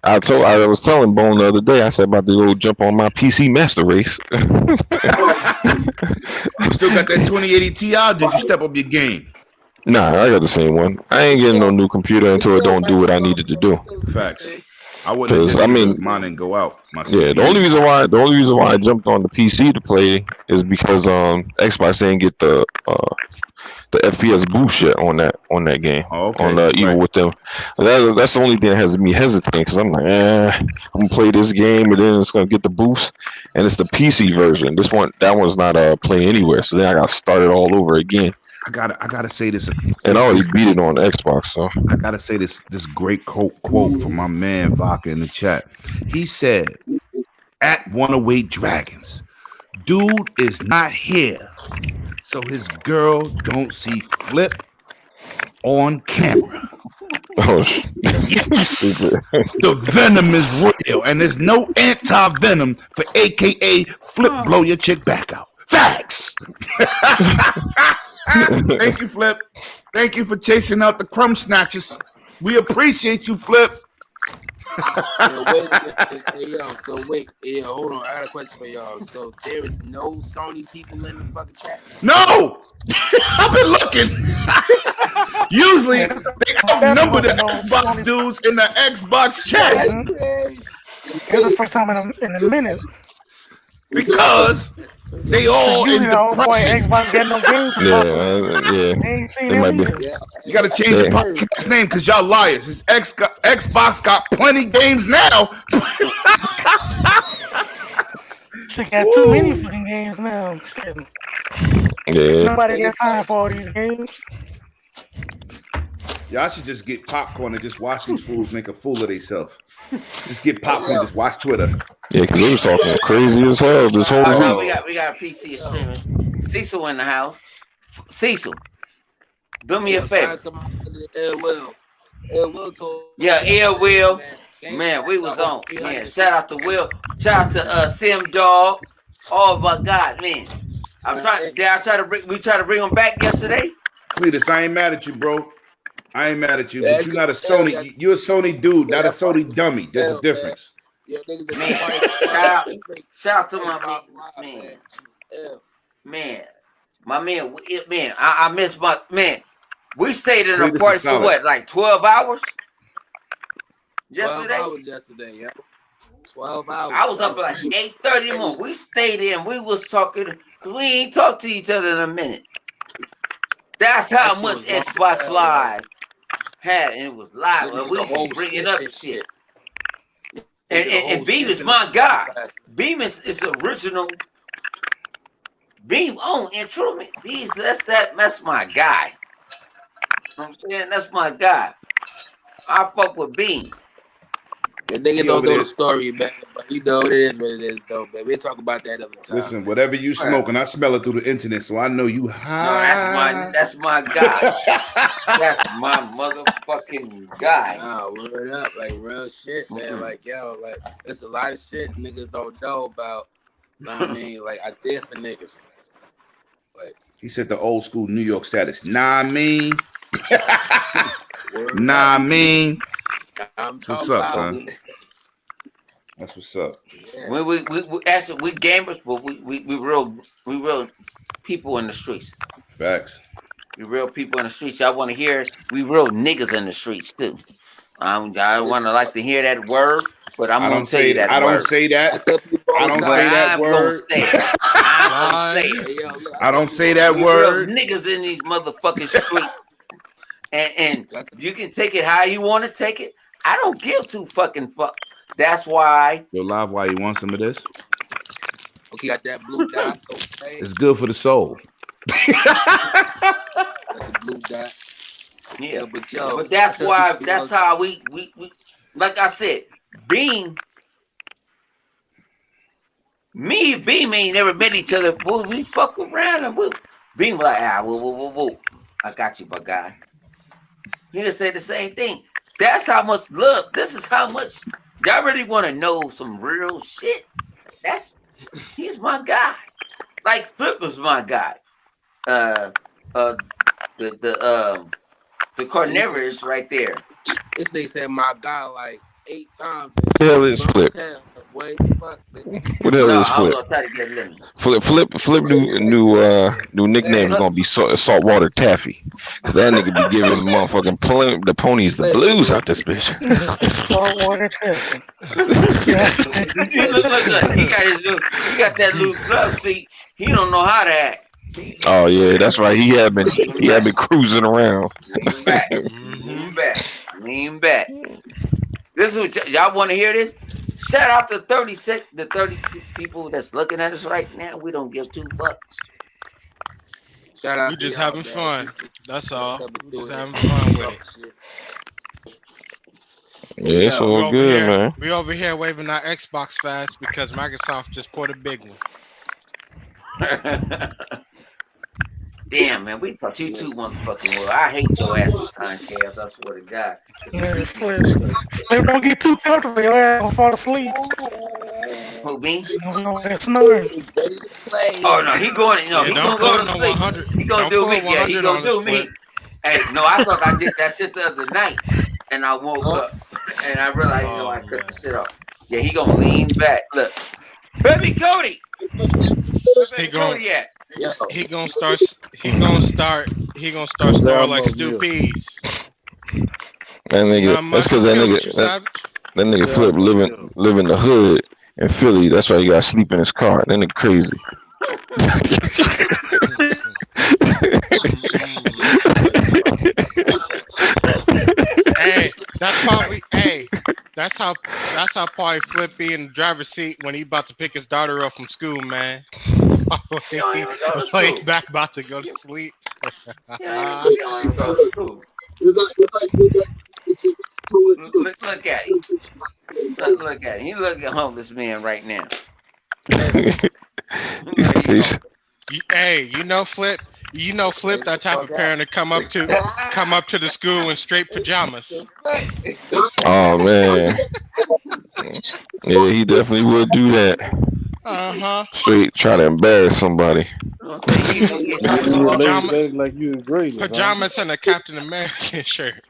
I was telling Bone the other day. I said about to go jump on my PC Master Race. You still got that 2080 Ti? Or did you step up your game? Nah, I got the same one. I ain't getting no new computer until it don't do what I needed to do. Facts. I wouldn't have did it mine and go out. Yeah, the only reason why I jumped on the PC to play is because Xbox didn't get the FPS boost yet on that game. Oh, okay. On Evil Within. That's the only thing that has me hesitating because I'm like, I'm gonna play this game and then it's gonna get the boost, and it's the PC version. That one's not playing anywhere, so then I got to start it all over again. I gotta say this. And I already beat it on Xbox, so I gotta say this great quote from my man Vodka in the chat. He said, "At 108 Dragons, dude is not here, so his girl don't see Flip on camera." Oh, yes, the venom is real, and there's no anti-venom for AKA Flip blow your chick back out. Facts. Thank you, Flip. Thank you for chasing out the crumb snatchers. We appreciate you, Flip. Hold on. I got a question for y'all. So there is no Sony people in the fucking chat? No! I've been looking. Usually, they outnumber the Xbox dudes in the Xbox chat. It's the first time in a minute. Because they all in depression. Xbox got no games to talk about. It might be. You got to change the podcast name because y'all liars. It's Xbox got plenty games now. She got too many fucking games now. Shit. Yeah. Nobody got time for all these games. Y'all should just get popcorn and just watch these fools make a fool of themselves. Just get popcorn, just watch Twitter. Yeah, because they was talking crazy as hell this whole week. No, we got PC streamers. Cecil in the house. Cecil, do me a favor. Yeah, Ill Will. Man, we was on. Man, shout out to Will. Shout out to Sim Dog. Oh my God, man. We tried to bring him back yesterday. Cletus, I ain't mad at you, bro. I ain't mad at you, but you're not a Sony. You're a Sony dude, not a Sony dummy. There's a difference. Man, shout out to my man. Man, my man, I miss my man. We stayed in a party for what, like 12 hours? Yesterday? 12 hours yesterday, yeah. 12 hours. I was up at like 8:30 in the morning. We stayed in. We was talking because we ain't talked to each other in a minute. That's how much Xbox Live had, and it was live. And we was bringing up shit. And Beam is my guy. Beam is original. Beam on instrument. That's my guy. You know what I'm saying? That's my guy. I fuck with Bean. The niggas don't know the story, man. But you know, it is what it is, though, man. We'll talk about that another time. Listen, whatever you smoking, I smell it through the internet, so I know you high. No, that's my guy. That's my motherfucking guy. Nah, word up, like real shit, man. Like, yo, like it's a lot of shit niggas don't know about. You know what I mean? Like, I did for niggas. Like, he said the old school New York status. Nah, I mean. Nah, I mean. That's what's up, son. That's what's up. Yeah. We actually we gamers, but we real people in the streets. Facts. We real people in the streets. Y'all want to hear? We real niggas in the streets too. I want to like to hear that word, but I'm gonna tell you that I word. don't say that. I don't say that word. I don't say that word. Real niggas in these motherfucking streets, and you can take it how you want to take it. I don't give two fucking fuck. That's why. Yo, Live, why you want some of this? Okay, got that blue dot. Okay. It's good for the soul. Got the blue dot. Yeah, but that's why. That's how we like I said, Bean. Me and Bean ain't never met each other. Boy, we fuck around and Bean was like, whoa. I got you, my guy. He just said the same thing. That's how much love. This is how much y'all really want to know some real shit. He's my guy. Like Flip was my guy. The Cornelius right there. This nigga said my guy like 8 times. What the hell is Flip? What the hell is Flip? Flip new nickname is gonna be Saltwater Taffy. Cause that nigga be giving the ponies the blues out this bitch. Saltwater Taffy. He got that loose love seat. He don't know how to act. Oh yeah, that's right. He had been cruising around. Lean back. This is what y'all want to hear. This. Shout out to 30 people that's looking at us right now. We don't give 2 fucks. Shout out. We just having fun. That's all. Just having fun with it. Yeah, it's all good, man. We over here waving our Xbox fast because Microsoft just put a big one. Damn, man, we thought you too motherfucking well. I hate your ass sometimes, Chaos. I swear to God. They don't get too comfortable. Your ass gonna fall asleep. Who, me? Oh no, he going. No, he gonna go to sleep. He gonna do me. Yeah, he gonna do me. Hey, no, I thought I did that shit the other night, and I woke up and I realized, I cut the shit off. Yeah, he gonna lean back. Look, baby Cody. He gonna start snoring like Stupid's. That nigga, that's because that nigga Flip live in the hood in Philly. That's why he got to sleep in his car. That nigga crazy. Hey, that's how probably Flip be in the driver's seat when he about to pick his daughter up from school, man. He's back about to go to sleep. Look at him. Look at him. He look at homeless man right now. Hey, Flip. Flip that type of parent to come up to the school in straight pajamas. Oh man. Yeah, he definitely would do that. Straight try to embarrass somebody. Pajamas and a Captain American shirt.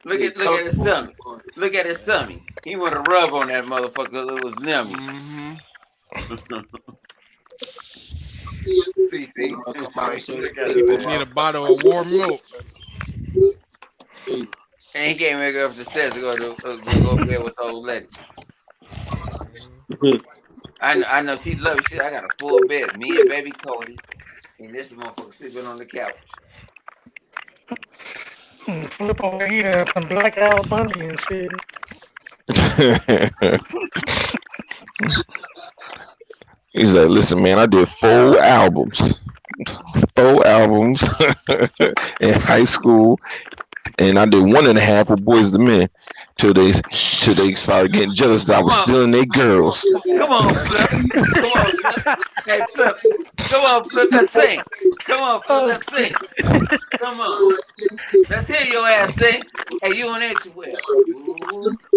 Look at his tummy. Look at his tummy. He want to rub on that motherfucker. It was nummy. See. Need a bottle of warm milk. And he can't make it up the stairs to go to bed with the old lady. I know she loves shit. I got a full bed. Me and baby Cody. And this motherfucker sleeping on the couch. Flip over here, some Black Album and shit. He's like, listen, man, I did 4 albums. old albums in high school, and I did 1.5 with Boys the Men till they started getting jealous that I was stealing their girls. Come on, Flip. Come on, Flip. Hey, Flip. Come on, Flip. Let's sing. Come on, Flip. Let's sing. Come on. Let's hear your ass sing. Hey, you on that well. Woo,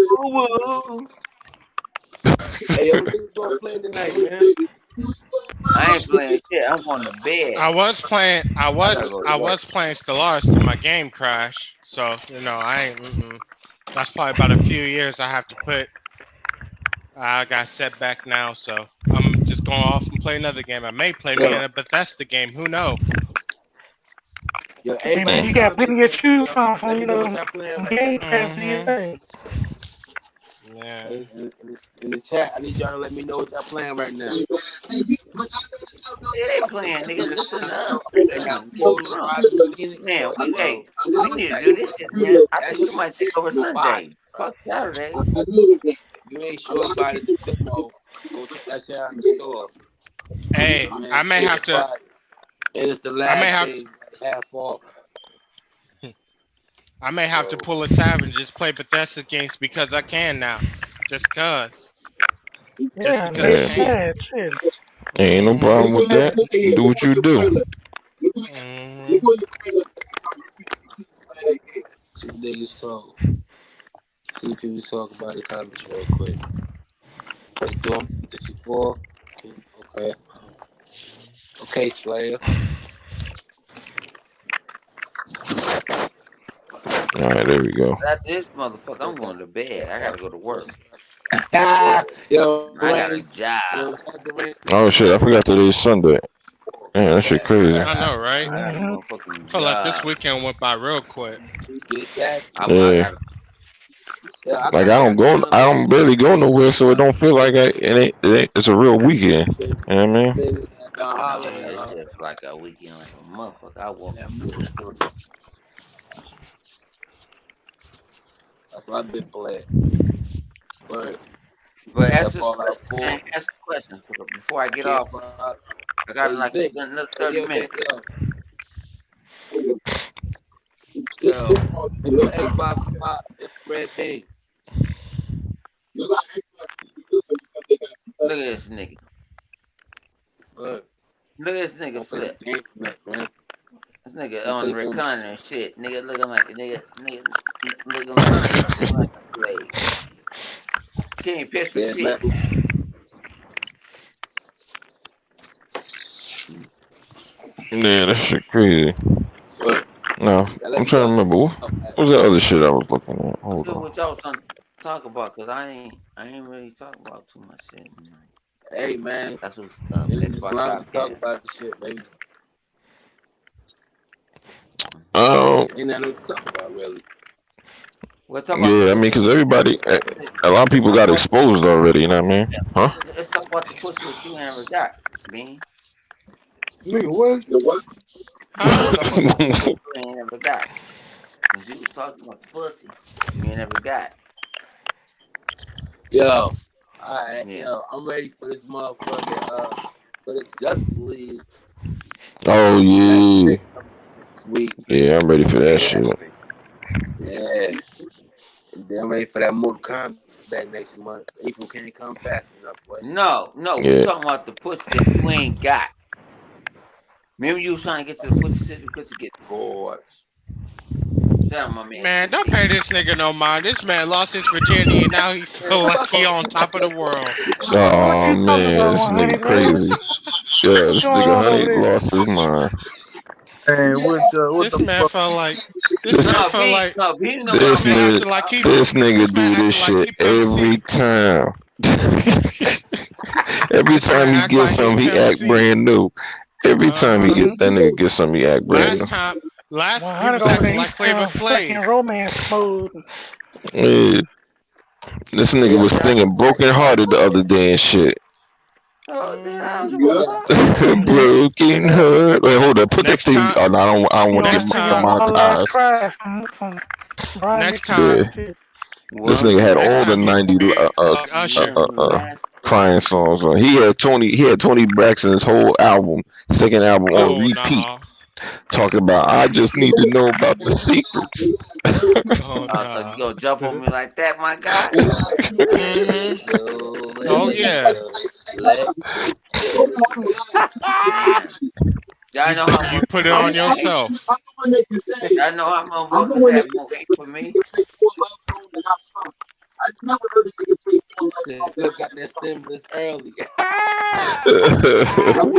woo, woo. Hey, yo, what niggas gonna play tonight, man? I ain't playing shit. I'm on the bed. I was playing Stellaris till my game crashed. So I ain't. That's probably about a few years I have to put. I got set back now, so I'm just going off and play another game. I may play me in a Bethesda game. Who knows? Yo, Hey man, you got plenty of choose from Game Pass Mhm. today. Yeah. In the chat, I need y'all to let me know what y'all playing right now. Yeah, they playing, nigga. Listen to us. Man, we need to do this shit, man. I think we might take over Sunday. Fuck Saturday. You ain't sure about this demo, go check that shit out in the store. Hey, Man, I may have to. And it's the I last may have. days, half off. I may have to pull a Savage and just play Bethesda games because I can now. Just cause. Yeah, Just make because I it can. mad, shit. Ain't no problem with that. Do what you do. Mm-hmm. See niggas talk. See people talk about the comments real quick. They doing 64. Okay. Okay, Slayer. All right, there we go. That's this motherfucker. I'm going to bed. I gotta go to work. Yo, I got a Rain. job. Yo, Oh shit, I forgot today's Sunday. Man, that shit crazy. I know, right? I got a motherfucking Felt like this job. weekend went by real quick. Get tagged. I Yeah. got Yeah, I Like got I don't barely go nowhere, so it don't feel like it's a real weekend. You know what I mean? Nah, it's just like a weekend, like a motherfucker. I walk. That's what I've been playing. But ask this question, man. Ask this question before I get off. I got like another 30 minutes. Yo, if your Xbox is red thing. Look at this nigga. Look at this nigga Flip. This nigga on Recon and shit. Nigga looking like a nigga looking like a slave. Can't piss for shit. Yeah, that shit crazy. No, I'm trying to remember. What was that other shit I was looking at? Hold on. What y'all was trying to talk about? Cause I ain't really talking about too much shit. Hey man, that's what's Xbox talk about the shit, baby. Ain't nothing to talk about really. Yeah, I mean, because everybody, a lot of people got exposed already. You know what I mean? Huh? Let's talk about the pussy that you never got, man. Nigga, what? You ain't never got. Cause you was talking about the pussy you ain't never got. Yo, alright, yo, I'm ready for this motherfucker. For the Justice League. Oh yeah. Sweet. Yeah, I'm ready for that shit. Yeah. And then I'm ready for that Mortal Kombat next month. April can't come fast enough, boy. No, we talking about the pussy that you ain't got. Remember you was trying to get to the pussy because you get bored. Man, don't pay this nigga no mind. This man lost his virginity and now he feel like he on top of the world. Oh man, this nigga crazy. Yeah, this nigga Honey lost his mind. Hey, this man felt like this nigga do this shit every time. Every time he gets something, he act brand new. Every time he get that nigga get something, he act brand new. Last he was acting like Flavor Flav. Romance mode. Yeah. This nigga was singing Broken Hearted the other day and shit. Broken heart. Wait, hold up. Put that thing. Oh, no, I don't want to get demonetized. Next time. This nigga had all the 90s crying songs on. He had Tony Braxton's whole album, second album on repeat. talking about. I just need to know about the secrets. Oh So you nah. gonna jump on me like that, my guy? Hmm. Let it go. Oh Let it yeah. go. Let it go. Man, y'all You know how you put it on yourself. y'all know how motherfuckers have no hate for me. Flip got that stimulus early. Hmm.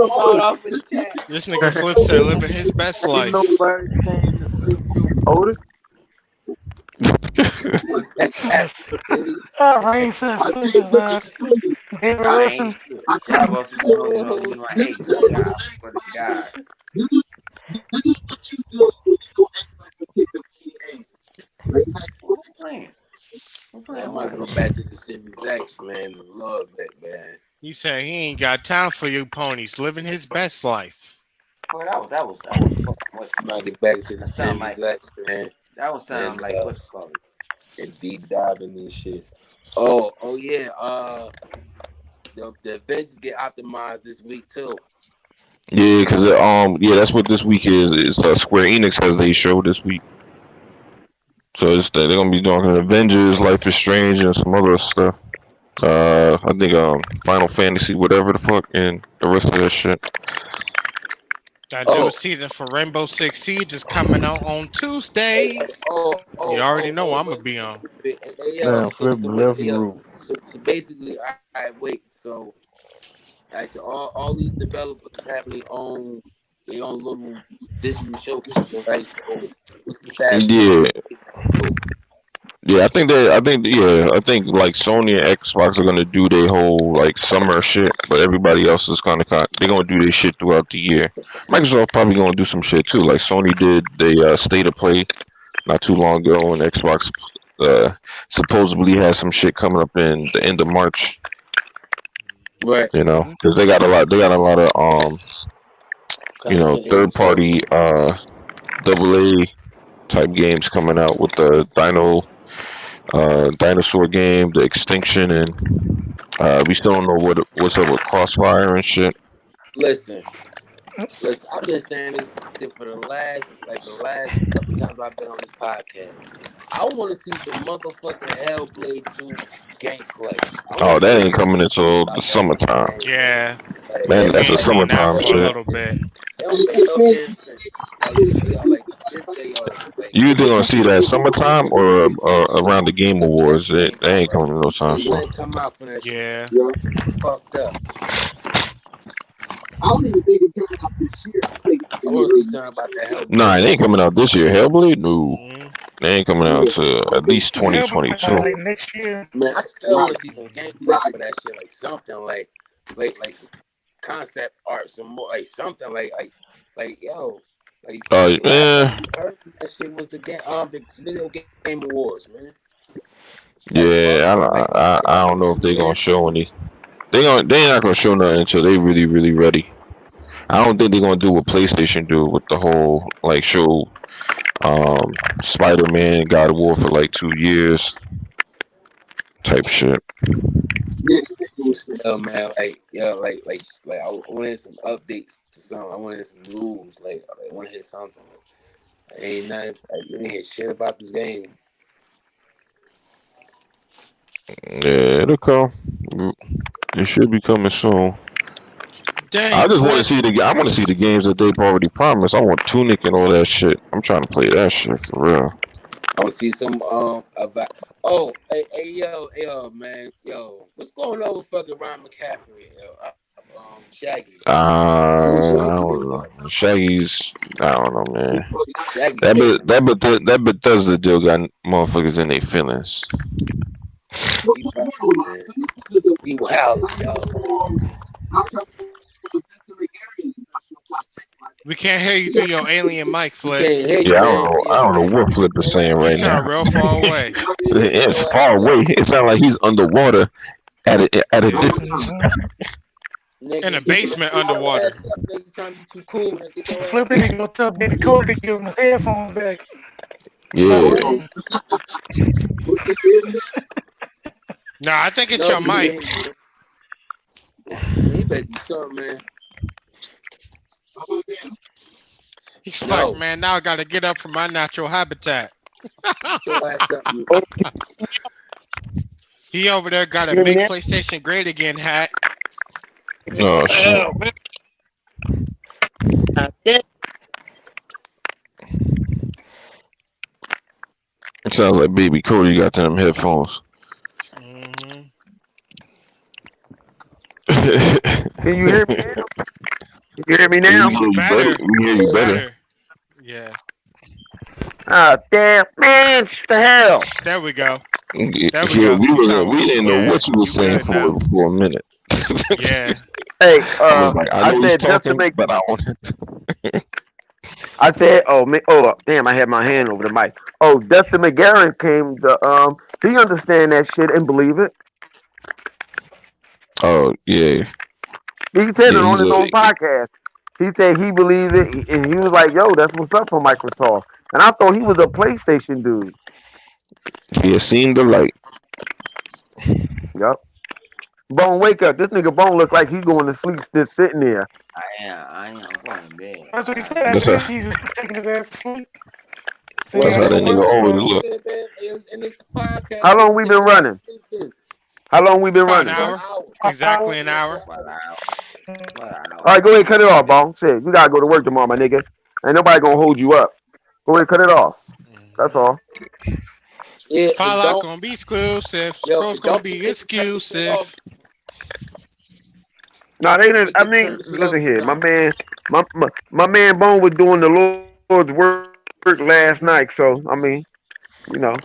He going off in the chat. This nigga Flip said living his best Ain't no life. bird came to see you, Otis. Rain said Flip is heavy I ain't lifting. shit. Y'all motherfuckers know you my ex guy. For the God, I'm playing. I'm Man, I playing might what? go back to the Series X, man. The love that, man. He said he ain't got time for you ponies. Living his best life. Well, that was fucking what I you call might it. get back to the That sound Series like X, man. that was sound And like what you call it. and deep dive in these shits. Oh yeah. The Avengers get optimized this week too. Yeah, because yeah, that's what this week is. It's Square Enix has they show this week, so they're gonna be doing Avengers, Life is Strange, and some other stuff. I think Final Fantasy, whatever the fuck, and the rest of that shit. That new Oh, season for Rainbow Six Siege is coming out on Tuesday. You already know I'm gonna be on. Hey, Damn, Flip so wait, left hey, the yo, room. so basically, I wait. So I said all these developers have their own little digital showcase, right? So what's the status on Yeah, that too? I think like Sony and Xbox are gonna do their whole like summer shit, but everybody else is kind of they're gonna do their shit throughout the year. Microsoft probably gonna do some shit too, like Sony did the State of Play not too long ago, and Xbox uh supposedly has some shit coming up in the end of March. Right, You know, because they got a lot of content third and show. party AA type games coming out with the dinosaur game, the Extinction, and we still don't know what's up with Crossfire and shit. Listen, listen. I've been saying this for the last couple times I've been on this podcast. I want to see some motherfucking Hellblade 2 gameplay. I Oh, want to that see ain't coming something until the about that fucking summertime. Yeah, gameplay. Man, That we that's a ain't shit, seen that summertime for a shit. little bit. it don't make no damn sense. Like this, You either gonna see that summertime or around the Game till the Awards. next They, game they out, ain't right? coming no time They soon. let it come out for that shit. Yeah. It's fucked up. I want to see something about that Nah, Hellblade it ain't game. coming out this year. Hellblade, no, Mm. they ain't coming out to at least Hellboy 2022. like next year. Man, I still want to see some gameplay for that shit, like something like some concept art, some more like something like yo, like the last time Man, we heard that shit was the video game awards, man. That's yeah, fucked up. I don't know if they gonna show any. They not gonna show nothing until they really ready. I don't think they're gonna do what PlayStation do with the whole like show Spider Man, God of War for like 2 years type shit. Still, man, like yo, like I wanted some updates to something. I wanted some news. I want to hear something. Ain't nothing. You ain't hear shit about this game. Yeah, it'll come. It should be coming soon. I Dang, just want to Flip. see the. I want to see the games that they've already promised. I want Tunic and all that shit. I'm trying to play that shit for real. I want to see some about. Oh, hey, yo, man, yo, what's going on with fucking Ryan McCaffrey? Shaggy. I don't know. Shaggy's. I don't know, man. Shaggy That fading, man. that Bethesda deal got motherfuckers in their feelings. He wilding, man. He wilding, yo. We can't hear you through your alien mic, We Flip. can't hear Yeah, you, man. I Yeah, don't know man. what Flip is saying You right sound now. real far away. Get It's your far ass up, away. It sounds like he's underwater at a Yeah. distance. In the nigga. basement Get your underwater. ass up, nigga. You trying to be too cool, nigga. Get your Flip ass need up. to go tell Baby Cody to give him his headphones back. Not Yeah. working. Nah, I think it's No, your we can't mic. hear you. Man, he better do something, man. He's like, Yo, man, now I got to get up from my natural habitat. get your ass up. He over there got a Hear me make now? PlayStation great again hat. Oh shit. Oh, man. Damn. It sounds like Baby Cody got them headphones. Hmm. Can you hear me now? Can you hear me We now? hear you better. Better, We hear you better. better. Yeah, Ah, damn, man, what the hell? there we go. There we Yeah, go. we You wasn't. sound, We didn't know yeah, what you were you saying good now. for a minute. Yeah. Hey, I was like, I I know he's said just to talking, make. but I want. I said, oh, man, oh, damn, I had my hand over the mic. Oh, Dustin McGarren came. He understand that shit and believe it. Oh yeah, He said yeah. it on He's his a own podcast. He said he believed it, and he was like, "Yo, that's what's up for Microsoft." And I thought he was a PlayStation dude. he has seen the light. Yup. Bone, wake up! This nigga Bone look like he going to sleep, just sitting there. I am going to bed. That's what he said. I That's said how. he was taking his ass to sleep. So That's yeah, how Well, he that was nigga up. always well, look. in this podcast, How we long can we take been your ass running? to sleep then. How long we been About an running? 1 hour. hour. Exactly an Yeah, hour. 1 About hour. an hour. About an hour. All right, go ahead, cut it off, Bone. Shit, you gotta go to work tomorrow, my nigga. Ain't nobody gonna hold you up. Go ahead, cut it off. That's Hmm. all. Yeah, and Fallout gonna be exclusive. Scrolls and gonna don't be forget to turn the shit exclusive. off. No, they Don't didn't. I forget to mean, turn the shit off listen this here, my time. man, my man Bone was doing the Lord's work last night, so I mean, you know.